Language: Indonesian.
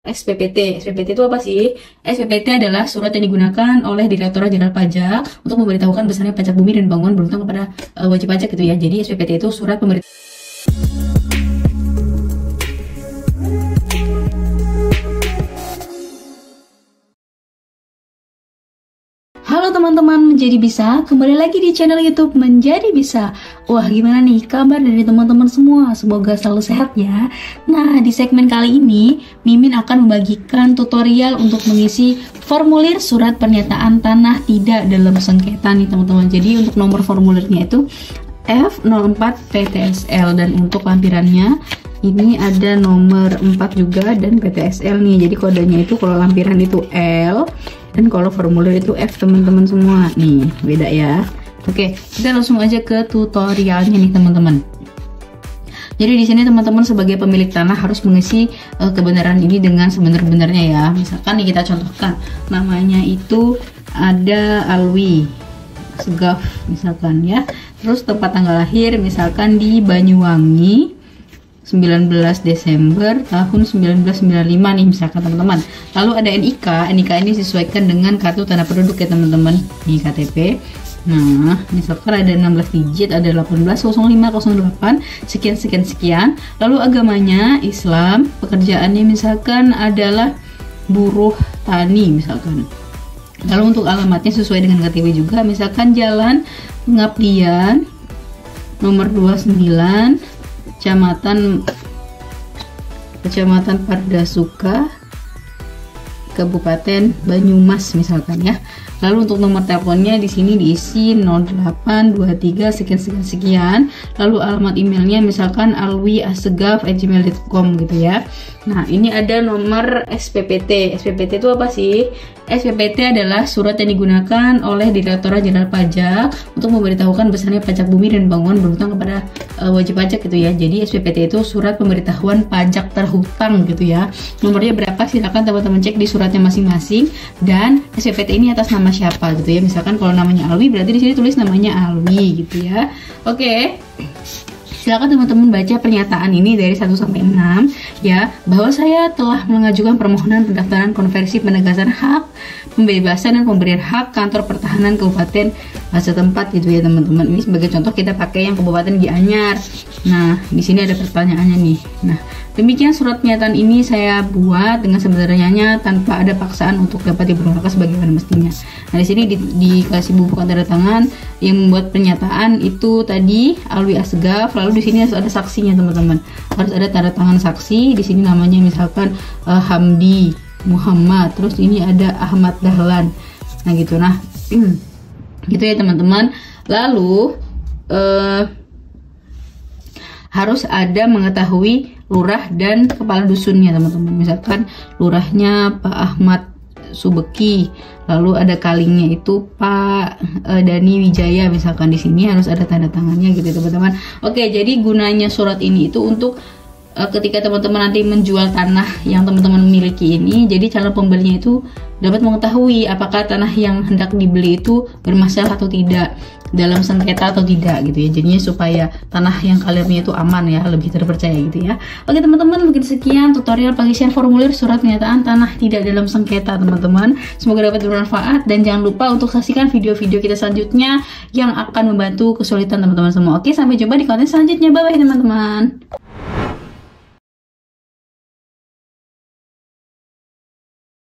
SPPT. SPPT itu apa sih? SPPT adalah surat yang digunakan oleh Direktorat Jenderal Pajak untuk memberitahukan besarnya pajak bumi dan bangunan berhutang kepada wajib pajak gitu ya. Jadi SPPT itu surat pemberitahuan. Halo teman-teman Menjadi Bisa, kembali lagi di channel YouTube Menjadi Bisa. Wah, gimana nih kabar dari teman-teman semua? Semoga selalu sehat ya. Nah, di segmen kali ini Mimin akan membagikan tutorial untuk mengisi formulir surat pernyataan tanah tidak dalam sengketa nih teman-teman. Jadi untuk nomor formulirnya itu F04 PTSL, dan untuk lampirannya ini ada nomor 4 juga dan PTSL nih. Jadi kodenya itu kalau lampiran itu L dan kalau formulir itu F teman-teman semua. Nih, beda ya. Oke, kita langsung aja ke tutorialnya nih teman-teman. Jadi di sini teman-teman sebagai pemilik tanah harus mengisi kebenaran ini dengan sebenar-benarnya ya. Misalkan nih kita contohkan namanya itu ada Alwi Segaf misalkan ya. Terus tempat tanggal lahir misalkan di Banyuwangi 19 Desember tahun 1995 nih misalkan teman-teman. Lalu ada NIK. NIK ini disesuaikan dengan kartu tanda penduduk ya teman-teman. Nih KTP. Nah, misalkan ada 16 digit, ada 180508 sekian. Lalu agamanya Islam, pekerjaannya misalkan adalah buruh tani misalkan. Lalu untuk alamatnya sesuai dengan KTP juga, misalkan Jalan Pengabdian nomor 29 Kecamatan Pardasuka, Kabupaten Banyumas misalkan ya. Lalu untuk nomor teleponnya di sini diisi 0823 sekian. Lalu alamat emailnya misalkan alwiasegaf@gmail.com gitu ya. Nah, ini ada nomor SPPT. SPPT itu apa sih? SPPT adalah surat yang digunakan oleh Direktorat Jenderal Pajak untuk memberitahukan besarnya pajak bumi dan bangunan berhutang kepada wajib pajak gitu ya. Jadi SPPT itu surat pemberitahuan pajak terhutang gitu ya. Nomornya berapa silakan teman-teman cek di suratnya masing-masing, dan SPPT ini atas nama siapa gitu ya. Misalkan kalau namanya Alwi berarti di sini tulis namanya Alwi gitu ya. Oke. Silakan teman-teman baca pernyataan ini dari 1 sampai 6 ya, bahwa saya telah mengajukan permohonan pendaftaran konversi penegasan hak, pembebasan dan pemberian hak kantor pertahanan kabupaten setempat gitu ya teman-teman. Ini sebagai contoh kita pakai yang Kabupaten Gianyar. Nah, di sini ada pertanyaannya nih. Nah, demikian surat pernyataan ini saya buat dengan sebenarnya tanpa ada paksaan untuk dapat dipergunakan sebagaimana mestinya. Nah, di sini dikasih buku tanda tangan yang membuat pernyataan itu tadi Alwi Asegaf. Lalu di sini harus ada saksinya teman-teman. Harus ada tanda tangan saksi. Di sini namanya misalkan Hamdi Muhammad. Terus ini ada Ahmad Dahlan. Nah, gitu. Nah, gitu ya teman-teman. Lalu harus ada mengetahui lurah dan kepala dusunnya teman-teman. Misalkan lurahnya Pak Ahmad Subeki, lalu ada kalingnya itu Pak Dani Wijaya misalkan. Di sini harus ada tanda tangannya gitu teman-teman. Oke, jadi gunanya surat ini itu untuk ketika teman-teman nanti menjual tanah yang teman-teman miliki ini, jadi calon pembelinya itu dapat mengetahui apakah tanah yang hendak dibeli itu bermasalah atau tidak, dalam sengketa atau tidak gitu ya. Jadinya supaya tanah yang kalian punya itu aman ya, lebih terpercaya gitu ya. Oke teman-teman, mungkin sekian tutorial pengisian formulir surat pernyataan tanah tidak dalam sengketa teman-teman. Semoga dapat bermanfaat, dan jangan lupa untuk saksikan video-video kita selanjutnya yang akan membantu kesulitan teman-teman semua. Oke, sampai jumpa di konten selanjutnya. Bye bye teman-teman.